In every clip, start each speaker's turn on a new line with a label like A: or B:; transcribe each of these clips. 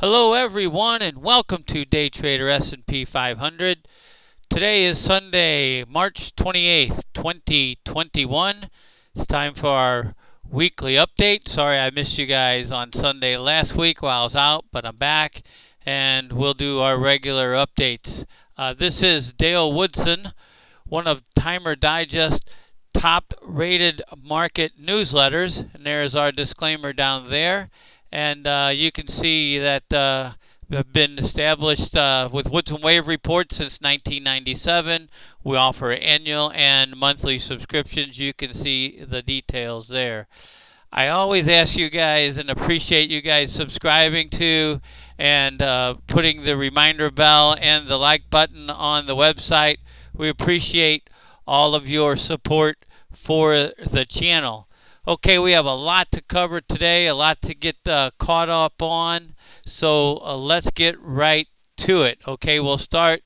A: Hello everyone and welcome to Day Trader S&P 500. Today is Sunday, March 28th, 2021. It's time for our weekly update. Sorry I missed you guys on Sunday last week while I was out, but I'm back and we'll do our regular updates. This is Dale Woodson, one of Timer Digest top rated market newsletters, and there's our disclaimer down there. And you can see that we've been established with Woodson Wave Report since 1997. We offer annual and monthly subscriptions. You can see the details there. I always ask you guys and appreciate you guys subscribing to and putting the reminder bell and the like button on the website. We appreciate all of your support for the channel. Okay, we have a lot to cover today, a lot to get caught up on, so let's get right to it. Okay, we'll start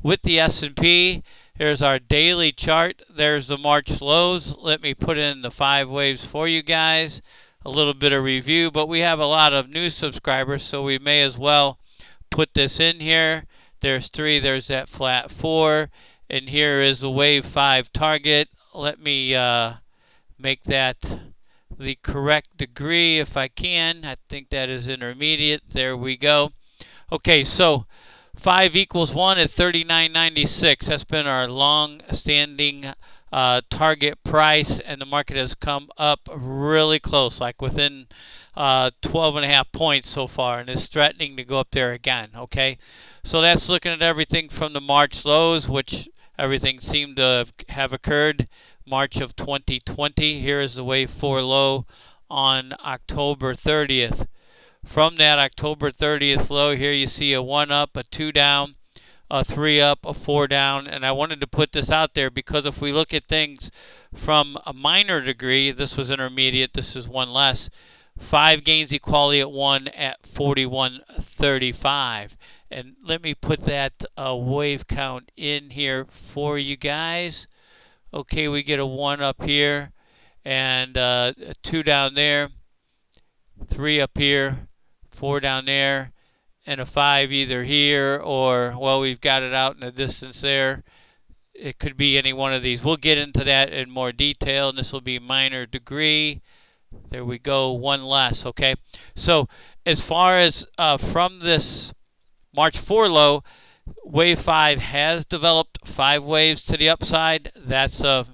A: with the S&P. Here's our daily chart. There's the March lows. Let me put in the 5 waves for you guys. A little bit of review, but we have a lot of new subscribers, so we may as well put this in here. There's 3, there's that flat 4, and here is the wave 5 target. Let me make that the correct degree if I can. I think that is intermediate. There we go. Okay, so 5 equals 1 at 39.96. That's been our long-standing target price, and the market has come up really close, like within 12.5 points so far, and is threatening to go up there again. Okay, so that's looking at everything from the March lows, which everything seemed to have occurred March of 2020. Here is the wave 4 low on October 30th. From that October 30th low, here you see a 1 up, a 2 down, a 3 up, a 4 down. And I wanted to put this out there because if we look at things from a minor degree, this was intermediate, this is 1 less. 5 gains equality at 1 at 41.35. And let me put that wave count in here for you guys. Okay, we get a 1 up here and a 2 down there, 3 up here, 4 down there, and a 5 either here or, well, we've got it out in the distance there. It could be any one of these. We'll get into that in more detail, and this will be minor degree. There we go, 1 less, okay? So as far as from this March 4 low, wave 5 has developed 5 waves to the upside. That's a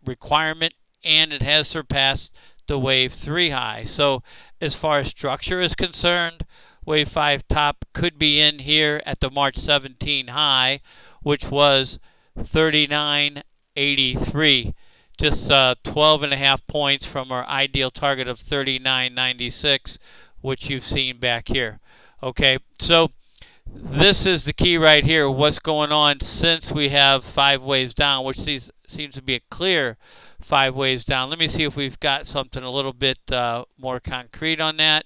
A: requirement, and it has surpassed the wave 3 high. So as far as structure is concerned, wave 5 top could be in here at the March 17 high, which was 39.83. Just 12.5 points from our ideal target of 39.96, which you've seen back here. Okay, so this is the key right here. What's going on since we have 5 waves down, which seems to be a clear 5 waves down. Let me see if we've got something a little bit more concrete on that.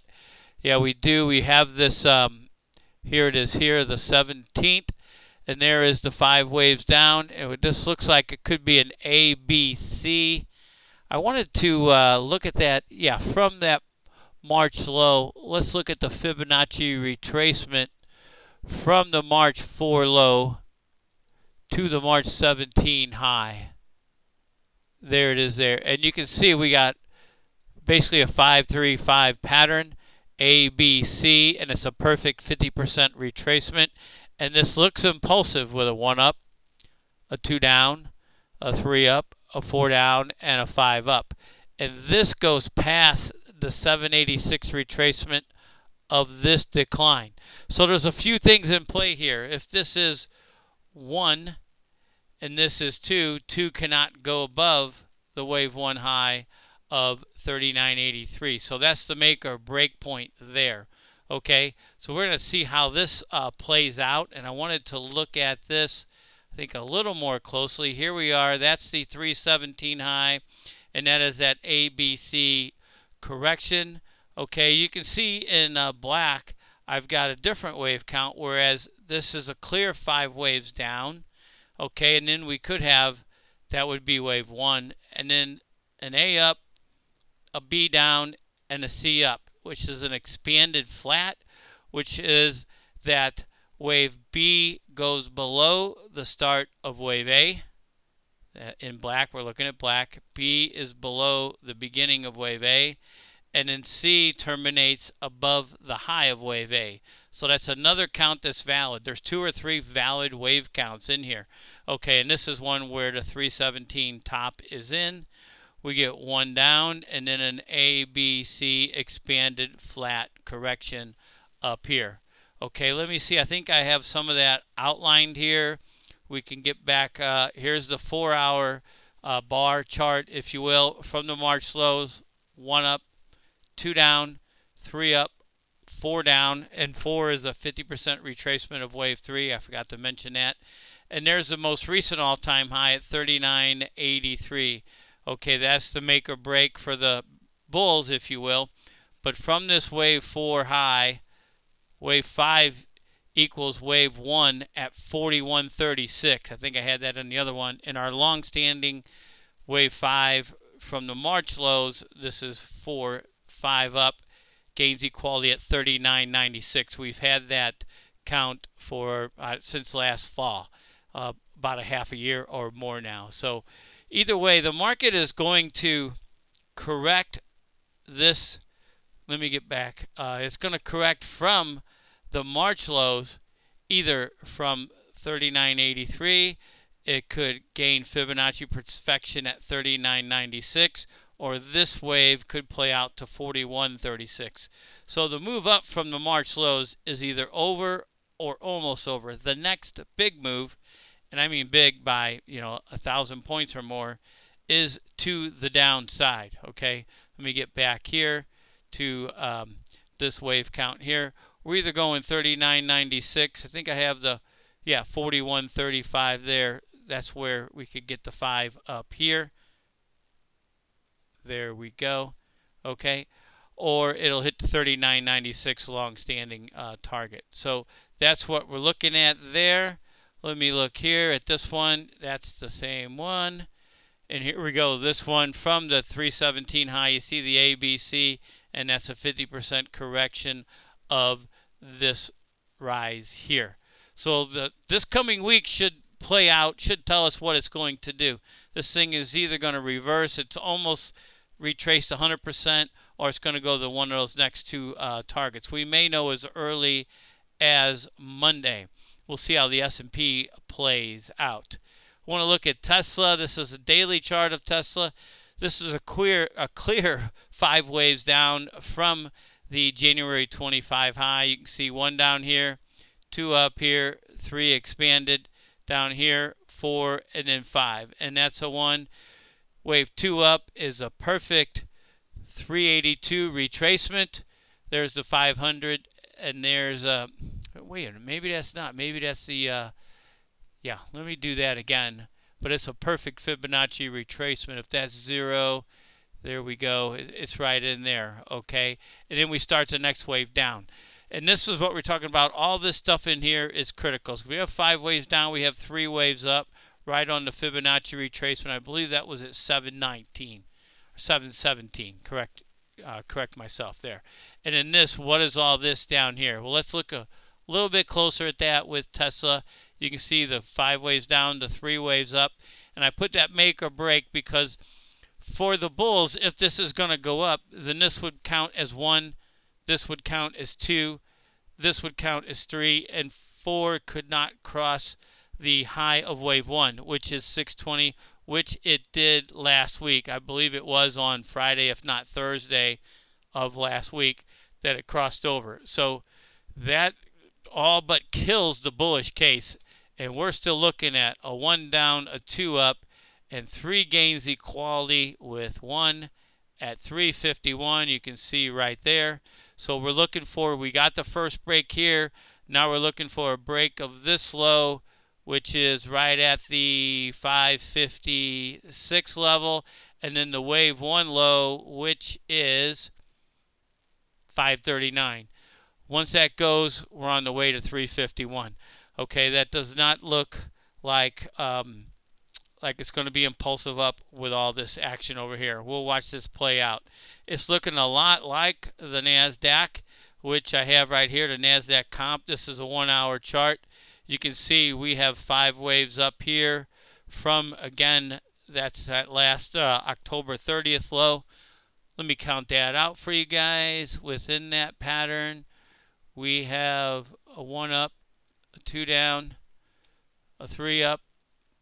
A: Yeah, we do. We have this, here it is here, the 17th. And there is the 5 waves down. And this looks like it could be an A, B, C. I wanted to look at that, yeah, from that March low. Let's look at the Fibonacci retracement from the March 4 low to the March 17 high. There it is there. And you can see we got basically a 5-3-5 pattern, A, B, C, and it's a perfect 50% retracement. And this looks impulsive with a 1 up, a 2 down, a 3 up, a 4 down, and a 5 up. And this goes past the 786 retracement of this decline. So there's a few things in play here. If this is 1 and this is 2, 2 cannot go above the wave 1 high of 39.83. So that's the make or break point there. Okay, so we're going to see how this plays out, and I wanted to look at this, I think, a little more closely. Here we are. That's the 317 high, and that is that ABC correction. Okay, you can see in black I've got a different wave count, whereas this is a clear 5 waves down. Okay, and then we could have, that would be wave 1, and then an A up, a B down, and a C up, which is an expanded flat, which is that wave B goes below the start of wave A. In black, we're looking at black. B is below the beginning of wave A. And then C terminates above the high of wave A. So that's another count that's valid. There's 2 or 3 valid wave counts in here. Okay, and this is one where the 317 top is in. We get 1 down, and then an A, B, C expanded flat correction up here. Okay, let me see. I think I have some of that outlined here. We can get back. Here's the 4-hour bar chart, if you will, from the March lows. 1 up, 2 down, 3 up, 4 down, and 4 is a 50% retracement of wave 3. I forgot to mention that. And there's the most recent all-time high at 39.83. Okay, that's the make or break for the bulls, if you will. But from this wave 4 high, wave 5 equals wave 1 at 41.36. I think I had that in the other one. In our long-standing wave 5 from the March lows, this is 4-5 up, gains equality at 39.96. We've had that count for since last fall, about a half a year or more now. So either way, the market is going to correct this. Let me get back. It's going to correct from the March lows, either from 39.83, it could gain Fibonacci perfection at 39.96, or this wave could play out to 41.36. So the move up from the March lows is either over or almost over. The next big move, and I mean big by 1,000 points or more, is to the downside. Okay, let me get back here to this wave count here. We're either going 39.96. I think I have the 41.35 there. That's where we could get the 5 up here. There we go. Okay, or it'll hit the 39.96 long-standing target. So that's what we're looking at there. Let me look here at this one. That's the same one. And here we go. This one from the 317 high. You see the ABC, and that's a 50% correction of this rise here. So this coming week should play out, should tell us what it's going to do. This thing is either going to reverse, it's almost retraced 100%, or it's going to go to one of those next 2 targets. We may know as early as Monday. We'll see how the S&P plays out. I want to look at Tesla. This is a daily chart of Tesla. This is a clear 5 waves down from the January 25 high. You can see 1 down here, 2 up here, 3 expanded down here, 4, and then 5. And that's a 1. Wave 2 up is a perfect 382 retracement. There's the 500, and there's a, wait a minute, maybe that's not, maybe that's the, let me do that again. But it's a perfect Fibonacci retracement. If that's 0, there we go. It's right in there, okay? And then we start the next wave down. And this is what we're talking about. All this stuff in here is critical. So we have 5 waves down. We have 3 waves up, right on the Fibonacci retracement. I believe that was at 719 or 717. Correct myself there. And in this, what is all this down here? Well, let's look a little bit closer at that with Tesla. You can see the 5 waves down, the 3 waves up. And I put that make or break because for the bulls, if this is going to go up, then this would count as 1, this would count as 2, this would count as 3, and 4 could not cross the high of wave 1, which is 620, which it did last week. I believe it was on Friday, if not Thursday of last week, that it crossed over. So that all but kills the bullish case, and we're still looking at a 1 down, a 2 up, and 3 gains equality with 1 at 351. You can see right there. So we're looking for, we got the first break here. Now we're looking for a break of this low, which is right at the 556 level, and then the wave 1 low, which is 539. Once that goes, we're on the way to 351. Okay, that does not look like it's going to be impulsive up with all this action over here. We'll watch this play out. It's looking a lot like the Nasdaq. which I have right here, the Nasdaq comp. This is a 1-hour chart. You can see we have 5 waves up here from, again, that's that last October 30th low. Let me count that out for you guys. Within that pattern, we have a 1 up, a 2 down, a 3 up,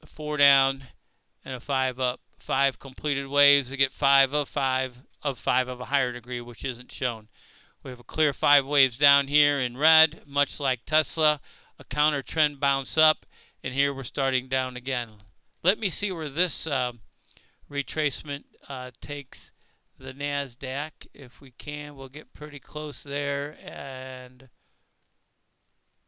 A: a 4 down, and a 5 up. 5 completed waves to get 5 of 5 of a higher degree, which isn't shown. We have a clear 5 waves down here in red, much like Tesla. A counter trend bounce up, and here we're starting down again. Let me see where this retracement takes the Nasdaq. If we can, we'll get pretty close there and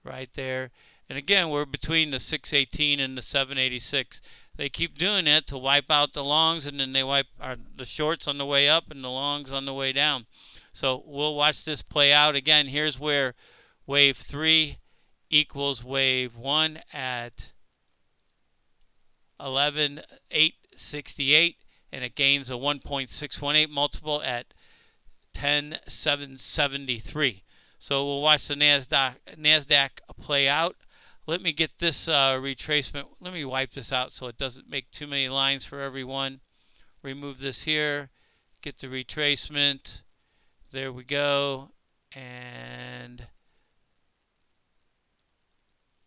A: right there. And again, we're between the 618 and the 786. They keep doing it to wipe out the longs, and then they wipe the shorts on the way up and the longs on the way down. So we'll watch this play out. Again, here's where wave 3 equals wave 1 at 11,868, and it gains a 1.618 multiple at 10,773. So we'll watch the Nasdaq play out. Let me get this retracement. Let me wipe this out so it doesn't make too many lines for everyone. Remove this here. Get the retracement. There we go. And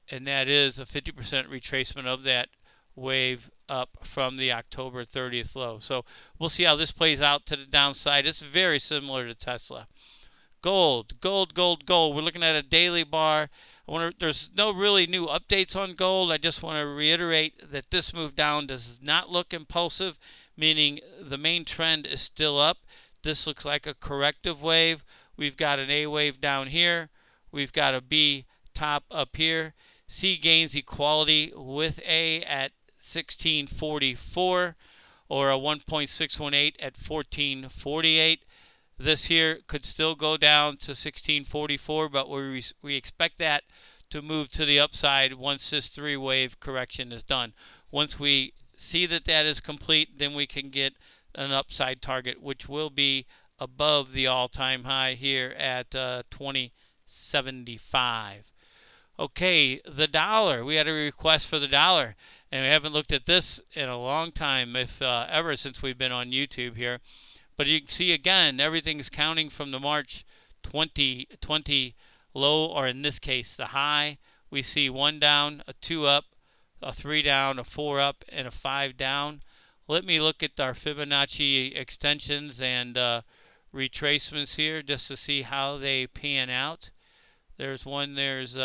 A: that is a 50% retracement of that wave up from the October 30th low. So we'll see how this plays out to the downside. It's very similar to Tesla. Gold. We're looking at a daily bar. There's no really new updates on gold. I just want to reiterate that this move down does not look impulsive, meaning the main trend is still up. This looks like a corrective wave. We've got an A wave down here. We've got a B top up here. C gains equality with A at 1644 or a 1.618 at 1448. This here could still go down to 1644, but we expect that to move to the upside once this 3-wave correction is done. Once we see that that is complete, then we can get an upside target, which will be above the all-time high here at 2075. Okay, the dollar. We had a request for the dollar, and we haven't looked at this in a long time, if ever since we've been on YouTube here. But you can see again, everything's counting from the March 2020 low, or in this case, the high. We see 1 down, a 2 up, a 3 down, a 4 up, and a 5 down. Let me look at our Fibonacci extensions and retracements here just to see how they pan out. There's 1, there's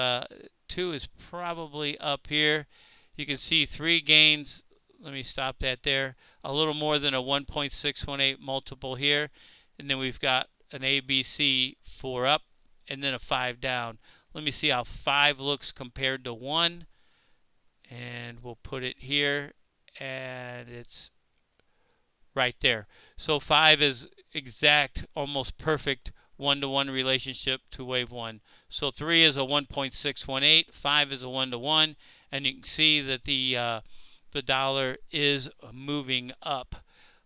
A: 2 is probably up here. You can see 3 gains. Let me stop that there. A little more than a 1.618 multiple here. And then we've got an ABC 4 up and then a 5 down. Let me see how 5 looks compared to 1. And we'll put it here. And it's right there. So 5 is exact, almost perfect 1-to-1 relationship to wave 1. So 3 is a 1.618. 5 is a 1-to-1. And you can see that the dollar is moving up.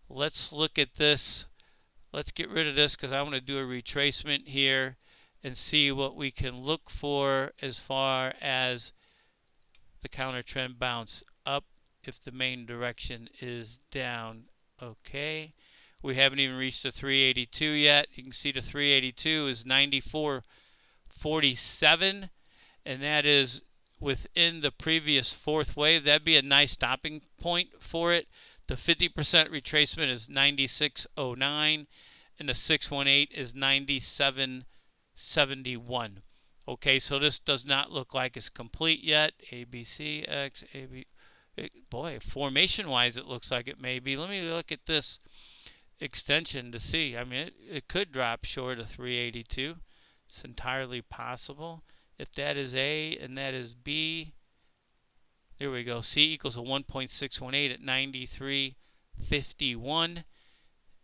A: Let's look at this. Let's get rid of this because I want to do a retracement here and see what we can look for as far as the counter trend bounce up if the main direction is down. Okay. We haven't even reached the 382 yet. You can see the 382 is 94.47, and that is within the previous 4th wave. That'd be a nice stopping point for it. The 50% retracement is 96.09, and the 618 is 97.71. Okay, so this does not look like it's complete yet. ABC, X, AB. Boy, formation-wise, it looks like it may be. Let me look at this extension to see. I mean, it could drop short of 382. It's entirely possible. If that is A and that is B, there we go. C equals a 1.618 at 93.51,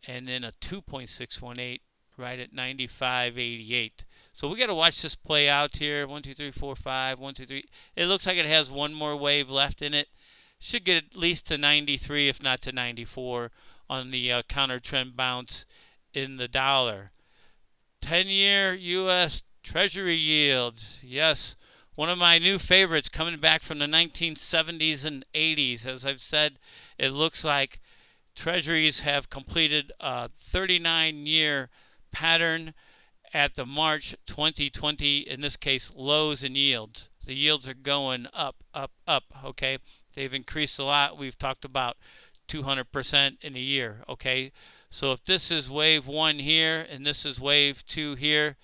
A: and then a 2.618 right at 95.88. So we got to watch this play out here. 1, 2, 3, 4, 5. 1, 2, 3. It looks like it has one more wave left in it. Should get at least to 93, if not to 94, on the counter trend bounce in the dollar. 10-year U.S. Treasury yields. Yes, one of my new favorites coming back from the 1970s and 80s. As I've said, it looks like Treasuries have completed a 39-year pattern at the March 2020, in this case, lows in yields. The yields are going up, up, up, okay? They've increased a lot. We've talked about 200% in a year, okay? So if this is wave 1 here and this is wave 2 here,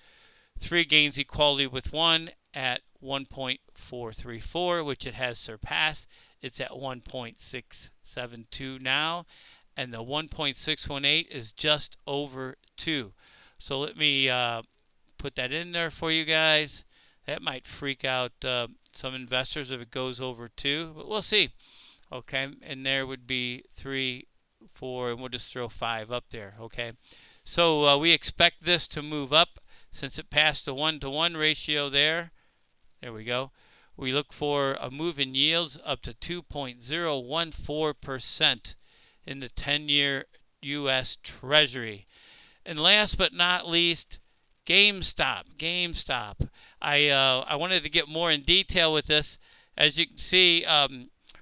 A: 3 gains equality with 1 at 1.434, which it has surpassed. It's at 1.672 now, and the 1.618 is just over 2. So let me put that in there for you guys. That might freak out some investors if it goes over 2, but we'll see. Okay, and there would be 3, 4, and we'll just throw 5 up there. Okay, so we expect this to move up since it passed the 1-to-1 ratio there. There we go. We look for a move in yields up to 2.014% in the 10-year U.S. Treasury. And last but not least, GameStop. I wanted to get more in detail with this. As you can see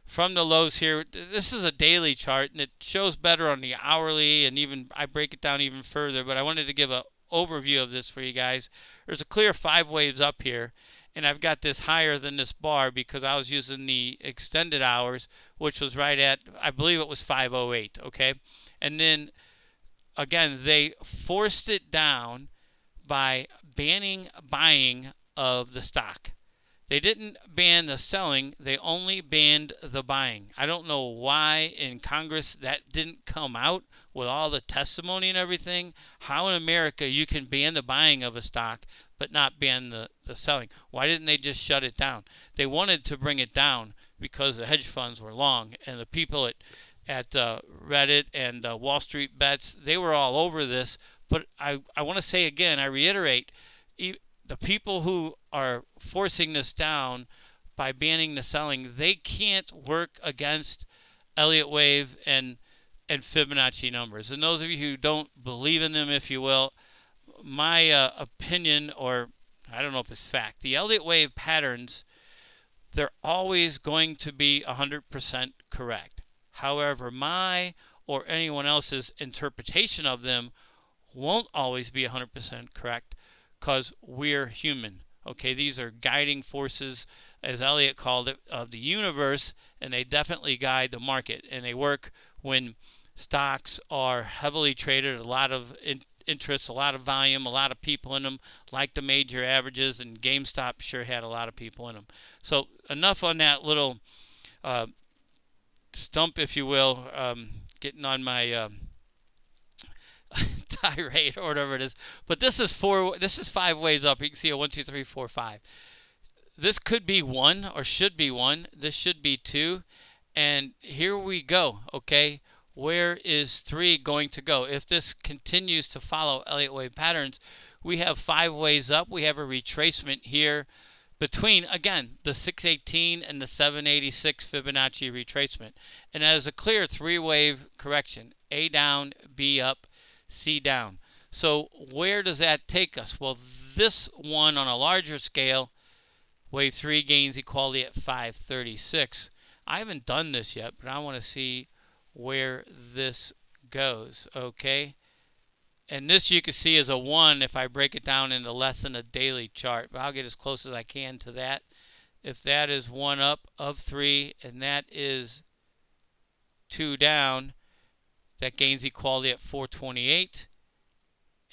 A: from the lows here, this is a daily chart, and it shows better on the hourly, and even I break it down even further. But I wanted to give an overview of this for you guys. There's a clear 5 waves up here, and I've got this higher than this bar because I was using the extended hours, which was right at, I believe it was 508, okay? And then, again, they forced it down by banning buying of the stock. They didn't ban the selling, they only banned the buying. I don't know why in Congress that didn't come out with all the testimony and everything. How in America you can ban the buying of a stock but not ban the selling? Why didn't they just shut it down? They wanted to bring it down because the hedge funds were long, and the people at Reddit and Wall Street Bets, they were all over this. But I want to say again, I reiterate, the people who are forcing this down by banning the selling, they can't work against Elliott Wave and Fibonacci numbers. And those of you who don't believe in them, if you will, my opinion, or I don't know if it's fact, the Elliott Wave patterns, they're always going to be 100% correct. However, my or anyone else's interpretation of them won't always be 100% correct, because we're human. Okay, these are guiding forces, as Elliott called it, of the universe, and they definitely guide the market. And they work when stocks are heavily traded, a lot of interest, a lot of volume, a lot of people in them, like the major averages, and GameStop sure had a lot of people in them. So enough on that little stump, if you will, getting on my tirade or whatever it is. But this is 5 waves up. You can see a 1, 2, 3, 4, 5. This could be 1 or should be 1. This should be 2. And here we go. Okay, where is 3 going to go? If this continues to follow Elliott Wave patterns, we have 5 waves up. We have a retracement here between, again, the 618 and the 786 Fibonacci retracement. And as a clear 3-wave correction, A down, B up, C down. So where does that take us? Well, this one on a larger scale, wave 3 gains equality at 536. I haven't done this yet, but I want to see where this goes, okay? And this you can see is a 1 if I break it down into less than a daily chart, but I'll get as close as I can to that. If that is 1 up of 3 and that is 2 down, that gains equality at 428,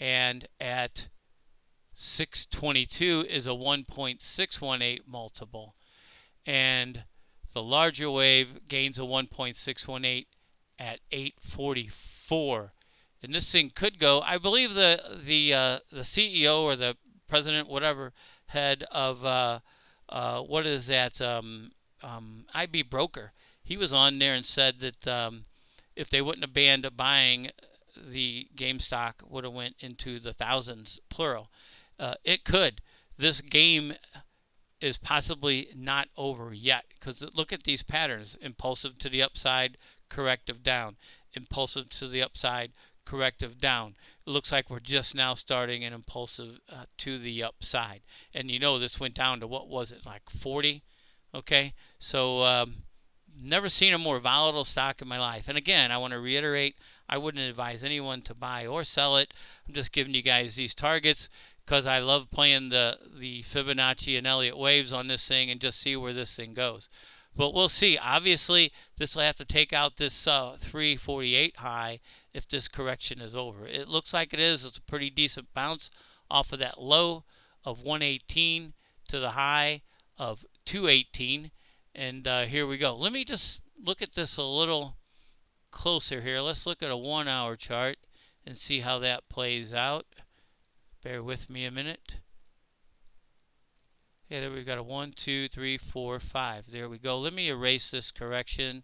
A: and at 622 is a 1.618 multiple. And the larger wave gains a 1.618 at 844. And this thing could go, I believe the CEO or the president, whatever, head of, what is that, IB Broker, he was on there and said that if they wouldn't have banned buying, the GameStop would have went into the thousands, plural. It could. This game is possibly not over yet, because look at these patterns: impulsive to the upside, corrective down; impulsive to the upside, corrective down. It looks like we're just now starting an impulsive to the upside. And you know, this went down to, what was it, like 40? Okay, so never seen a more volatile stock in my life. And again, I want to reiterate, I wouldn't advise anyone to buy or sell it. I'm just giving you guys these targets because I love playing the Fibonacci and Elliott waves on this thing and just see where this thing goes. But we'll see. Obviously, this will have to take out this 348 high if this correction is over. It looks like it is. It's a pretty decent bounce off of that low of 118 to the high of 218. And here we go. Let me just look at this a little closer here. Let's look at a 1 hour chart and see how that plays out. Bear with me a minute. Yeah, there we've got a 1, 2, 3, 4, 5. There we go. Let me erase this correction,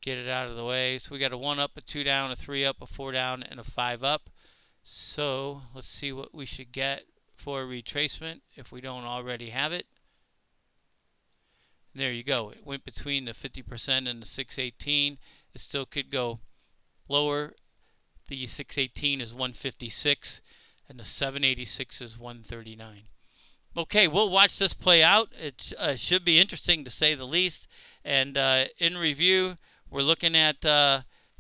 A: get it out of the way. So we got a 1 up, a 2 down, a 3 up, a 4 down, and a 5 up. So let's see what we should get for a retracement if we don't already have it. There you go. It went between the 50% and the 618. It still could go lower. The 618 is 156 and the 786 is 139. Okay, we'll watch this play out. It should be interesting to say the least. And in review, we're looking at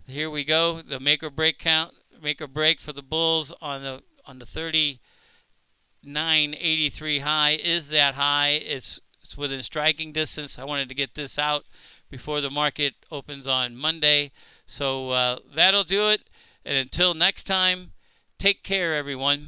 A: here we go, the make or break count, make or break for the bulls on the 39.83 high. Is that high? It's within striking distance. I wanted to get this out before the market opens on Monday. So that'll do it. And until next time, take care, everyone.